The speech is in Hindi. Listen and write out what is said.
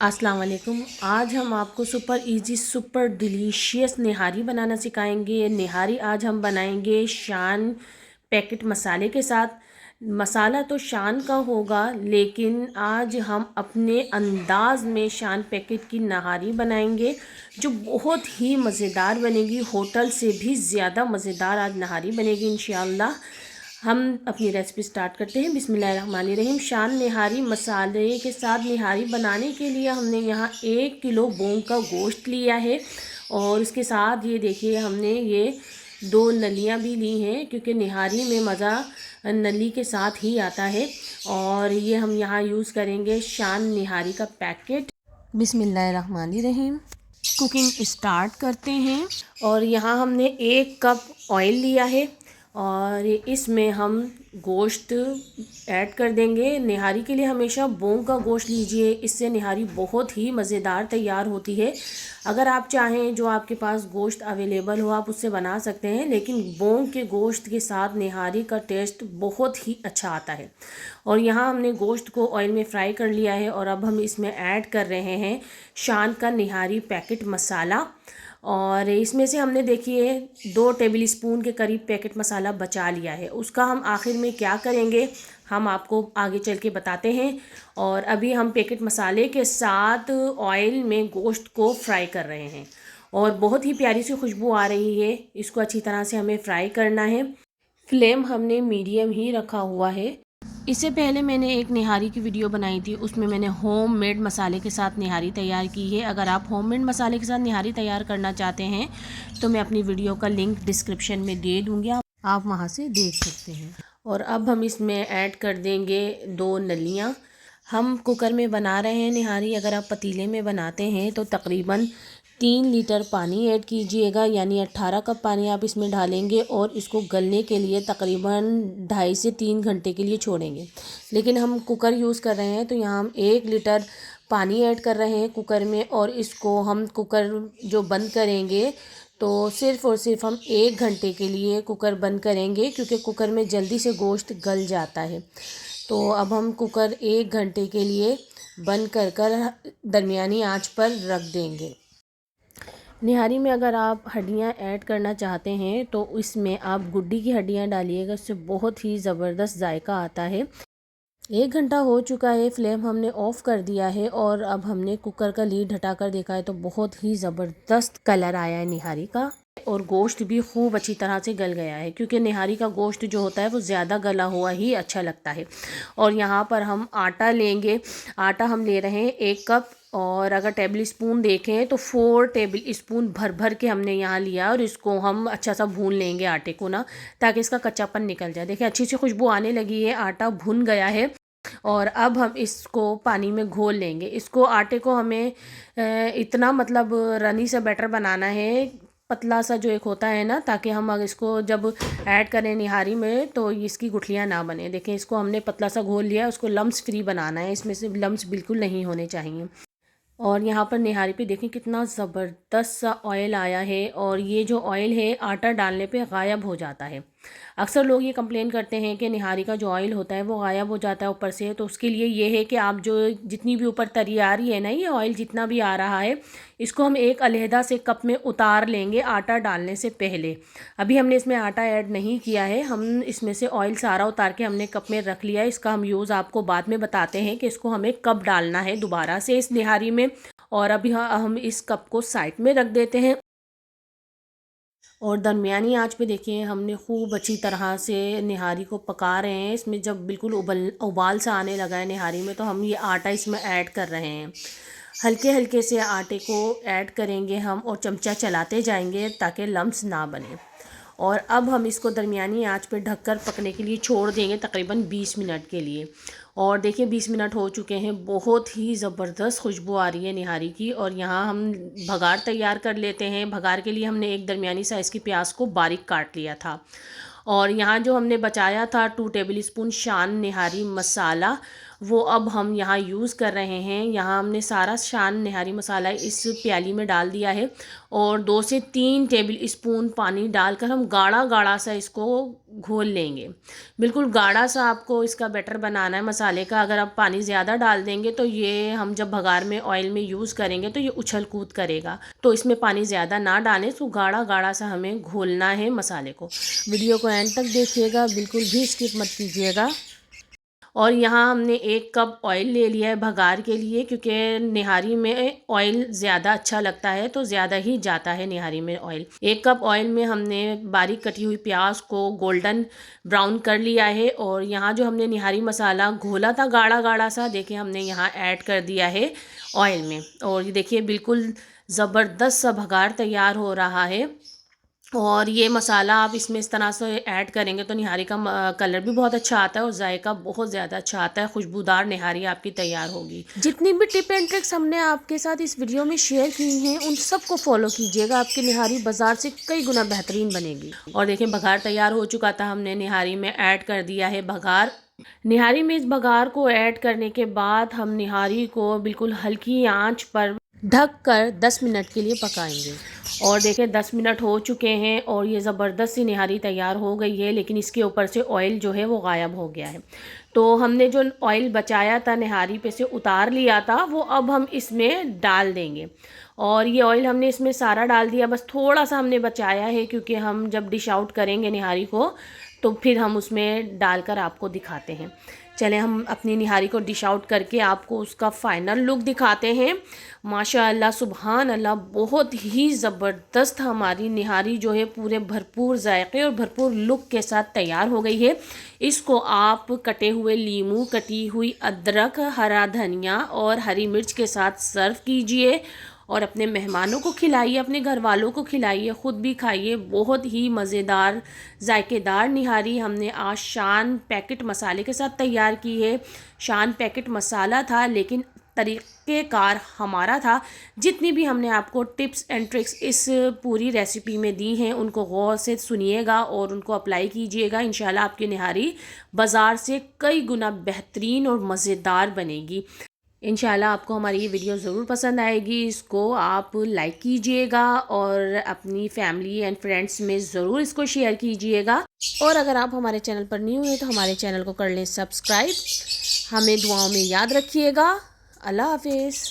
अस्सलाम वालेकुम। आज हम आपको सुपर इजी सुपर डिलीशियस निहारी बनाना सिखाएंगे। निहारी आज हम बनाएंगे शान पैकेट मसाले के साथ। मसाला तो शान का होगा, लेकिन आज हम अपने अंदाज में शान पैकेट की नहारी बनाएंगे जो बहुत ही मज़ेदार बनेगी। होटल से भी ज़्यादा मज़ेदार आज नहारी बनेगी इंशाअल्लाह। हम अपनी रेसिपी स्टार्ट करते हैं। बिस्मिल्लाहिर्रहमानिर्रहीम। शान निहारी मसाले के साथ निहारी बनाने के लिए हमने यहाँ 1 किलो बोंग का गोश्त लिया है और इसके साथ ये देखिए हमने ये 2 नलियाँ भी ली हैं, क्योंकि निहारी में मज़ा नली के साथ ही आता है। और ये हम यहाँ यूज़ करेंगे शान निहारी का पैकेट। बिस्मिल्लाहिर्रहमानिर्रहीम। कुकिंग स्टार्ट करते हैं। और यहाँ हमने 1 कप ऑयल लिया है और इसमें हम गोश्त ऐड कर देंगे। निहारी के लिए हमेशा बोंग का गोश्त लीजिए, इससे निहारी बहुत ही मज़ेदार तैयार होती है। अगर आप चाहें जो आपके पास गोश्त अवेलेबल हो आप उससे बना सकते हैं, लेकिन बोंग के गोश्त के साथ निहारी का टेस्ट बहुत ही अच्छा आता है। और यहाँ हमने गोश्त को ऑयल में फ्राई कर लिया है और अब हम इसमें ऐड कर रहे हैं शान का निहारी पैकेट मसाला। और इसमें से हमने देखिए 2 टेबल स्पून के करीब पैकेट मसाला बचा लिया है। उसका हम आखिर में क्या करेंगे हम आपको आगे चल के बताते हैं। और अभी हम पैकेट मसाले के साथ ऑयल में गोश्त को फ्राई कर रहे हैं और बहुत ही प्यारी सी खुशबू आ रही है। इसको अच्छी तरह से हमें फ्राई करना है। फ्लेम हमने मीडियम ही रखा हुआ है। इससे पहले मैंने एक निहारी की वीडियो बनाई थी, उसमें मैंने होम मेड मसाले के साथ निहारी तैयार की है। अगर आप होम मेड मसाले के साथ निहारी तैयार करना चाहते हैं तो मैं अपनी वीडियो का लिंक डिस्क्रिप्शन में दे दूँगी, आप वहाँ से देख सकते हैं। और अब हम इसमें ऐड कर देंगे 2 नलियाँ। हम कुकर में बना रहे हैं निहारी। अगर आप पतीले में बनाते हैं तो तकरीबन 3 लीटर पानी ऐड कीजिएगा, यानी 18 कप पानी आप इसमें डालेंगे और इसको गलने के लिए तकरीबन 2.5 से 3 घंटे के लिए छोड़ेंगे। लेकिन हम कुकर यूज़ कर रहे हैं तो यहाँ हम 1 लीटर पानी ऐड कर रहे हैं कुकर में, और इसको हम कुकर जो बंद करेंगे तो सिर्फ़ और सिर्फ हम 1 घंटे के लिए कुकर बंद करेंगे, क्योंकि कुकर में जल्दी से गोश्त गल जाता है। तो अब हम कुकर 1 घंटे के लिए बंद कर दरमियानी आंच पर रख देंगे। निहारी में अगर आप हड्डियाँ ऐड करना चाहते हैं तो इसमें आप गुड्डी की हड्डियाँ डालिएगा, इससे बहुत ही ज़बरदस्त जायका आता है। 1 घंटा हो चुका है, फ्लेम हमने ऑफ़ कर दिया है और अब हमने कुकर का लीड हटाकर देखा है तो बहुत ही ज़बरदस्त कलर आया है निहारी का। और गोश्त भी खूब अच्छी तरह से गल गया है, क्योंकि निहारी का गोश्त जो होता है वो ज़्यादा गला हुआ ही अच्छा लगता है। और यहाँ पर हम आटा लेंगे। आटा हम ले रहे हैं 1 कप, और अगर टेबल स्पून देखें तो 4 टेबल स्पून भर भर के हमने यहाँ लिया। और इसको हम अच्छा सा भून लेंगे आटे को ना, ताकि इसका कच्चापन निकल जाए। देखिए अच्छी सी खुशबू आने लगी है, आटा भुन गया है। और अब हम इसको पानी में घोल लेंगे। इसको आटे को हमें इतना मतलब रनी से बैटर बनाना है, पतला सा जो एक होता है ना, ताकि हम अगर इसको जब ऐड करें निहारी में तो इसकी गुठलियाँ ना बने। देखें इसको हमने पतला सा घोल लिया, उसको लम्स फ्री बनाना है, इसमें से लम्स बिल्कुल नहीं होने चाहिए। और यहाँ पर निहारी पे देखें कितना ज़बरदस्त सा ऑयल आया है, और ये जो ऑयल है आटा डालने पे गायब हो जाता है। अक्सर लोग ये कंप्लेन करते हैं कि निहारी का जो ऑयल होता है वो गायब हो जाता है ऊपर से। तो उसके लिए ये है कि आप जो जितनी भी ऊपर तरी आ रही है ना, ये ऑयल जितना भी आ रहा है, इसको हम एक अलहदा से कप में उतार लेंगे आटा डालने से पहले। अभी हमने इसमें आटा ऐड नहीं किया है, हम इसमें से ऑयल सारा उतार के हमने कप में रख लिया है। इसका हम यूज़ आपको बाद में बताते हैं कि इसको हमें कब डालना है दोबारा से इस निहारी में। और अभी हम इस कप को साइड में रख देते हैं। और दरमियानी आंच पे देखिए हमने खूब अच्छी तरह से निहारी को पका रहे हैं। इसमें जब बिल्कुल उबाल सा आने लगा है निहारी में, तो हम ये आटा इसमें ऐड कर रहे हैं। हल्के हल्के से आटे को ऐड करेंगे हम और चमचा चलाते जाएंगे ताकि लम्स ना बने। और अब हम इसको दरमियानी आंच पे ढककर पकने के लिए छोड़ देंगे तकरीबन 20 मिनट के लिए। और देखिए 20 मिनट हो चुके हैं, बहुत ही ज़बरदस्त खुशबू आ रही है निहारी की। और यहाँ हम भगार तैयार कर लेते हैं। भगार के लिए हमने एक दरमियानी साइज़ की प्याज को बारीक काट लिया था। और यहाँ जो हमने बचाया था 2 टेबल स्पून शान निहारी मसाला, वो अब हम यहाँ यूज़ कर रहे हैं। यहाँ हमने सारा शान निहारी मसाला इस प्याली में डाल दिया है और 2 से 3 टेबल स्पून पानी डालकर हम गाढ़ा गाढ़ा सा इसको घोल लेंगे। बिल्कुल गाढ़ा सा आपको इसका बैटर बनाना है मसाले का। अगर आप पानी ज़्यादा डाल देंगे तो ये हम जब भगार में ऑयल में यूज़ करेंगे तो ये उछल कूद करेगा। तो इसमें पानी ज़्यादा ना डालें, तो गाढ़ा गाढ़ा सा हमें घोलना है मसाले को। वीडियो को एंड तक देखिएगा, बिल्कुल भी स्किप मत कीजिएगा। और यहाँ हमने 1 कप ऑयल ले लिया है भगार के लिए, क्योंकि निहारी में ऑयल ज़्यादा अच्छा लगता है, तो ज़्यादा ही जाता है निहारी में ऑयल। 1 कप ऑयल में हमने बारीक कटी हुई प्याज को गोल्डन ब्राउन कर लिया है। और यहाँ जो हमने निहारी मसाला घोला था गाढ़ा गाढ़ा सा, देखिए हमने यहाँ ऐड कर दिया है ऑयल में। और ये देखिए बिल्कुल ज़बरदस्त सा भगार तैयार हो रहा है। और ये मसाला आप इसमें इस तरह से ऐड करेंगे तो निहारी का कलर भी बहुत अच्छा आता है और जायका बहुत ज़्यादा अच्छा आता है। खुशबूदार निहारी आपकी तैयार होगी। जितनी भी टिप एंड ट्रिक्स हमने आपके साथ इस वीडियो में शेयर की हैं, उन सबको फॉलो कीजिएगा, आपकी निहारी बाजार से कई गुना बेहतरीन बनेगी। और देखिए भगार तैयार हो चुका था, हमने निहारी में ऐड कर दिया है भगार। निहारी में इस भगार को ऐड करने के बाद हम निहारी को बिल्कुल हल्की आंच पर ढक कर 10 मिनट के लिए पकाएंगे। और देखिए 10 मिनट हो चुके हैं और ये ज़बरदस्त सी निहारी तैयार हो गई है, लेकिन इसके ऊपर से ऑयल जो है वो गायब हो गया है। तो हमने जो ऑयल बचाया था निहारी पे से उतार लिया था, वो अब हम इसमें डाल देंगे। और ये ऑयल हमने इसमें सारा डाल दिया, बस थोड़ा सा हमने बचाया है, क्योंकि हम जब डिश आउट करेंगे निहारी को तो फिर हम उसमें डालकर आपको दिखाते हैं। चले हम अपनी निहारी को डिश आउट करके आपको उसका फ़ाइनल लुक दिखाते हैं। माशाअल्लाह सुबहान अल्लाह, बहुत ही ज़बरदस्त हमारी निहारी जो है पूरे भरपूर जायके और भरपूर लुक के साथ तैयार हो गई है। इसको आप कटे हुए लीमू, कटी हुई अदरक, हरा धनिया और हरी मिर्च के साथ सर्व कीजिए और अपने मेहमानों को खिलाइए, अपने घर वालों को खिलाइए, ख़ुद भी खाइए। बहुत ही मज़ेदार जायकेदार निहारी हमने आज शान पैकेट मसाले के साथ तैयार की है। शान पैकेट मसाला था, लेकिन तरीक़ेकार हमारा था। जितनी भी हमने आपको टिप्स एंड ट्रिक्स इस पूरी रेसिपी में दी हैं, उनको गौर से सुनिएगा और उनको अप्लाई कीजिएगा। इंशाल्लाह आपकी निहारी बाज़ार से कई गुना बेहतरीन और मज़ेदार बनेगी। इंशाल्लाह आपको हमारी ये वीडियो ज़रूर पसंद आएगी। इसको आप लाइक कीजिएगा और अपनी फैमिली एंड फ्रेंड्स में ज़रूर इसको शेयर कीजिएगा। और अगर आप हमारे चैनल पर न्यू हैं तो हमारे चैनल को कर लें सब्सक्राइब। हमें दुआओं में याद रखिएगा। अल्लाह हाफिज़।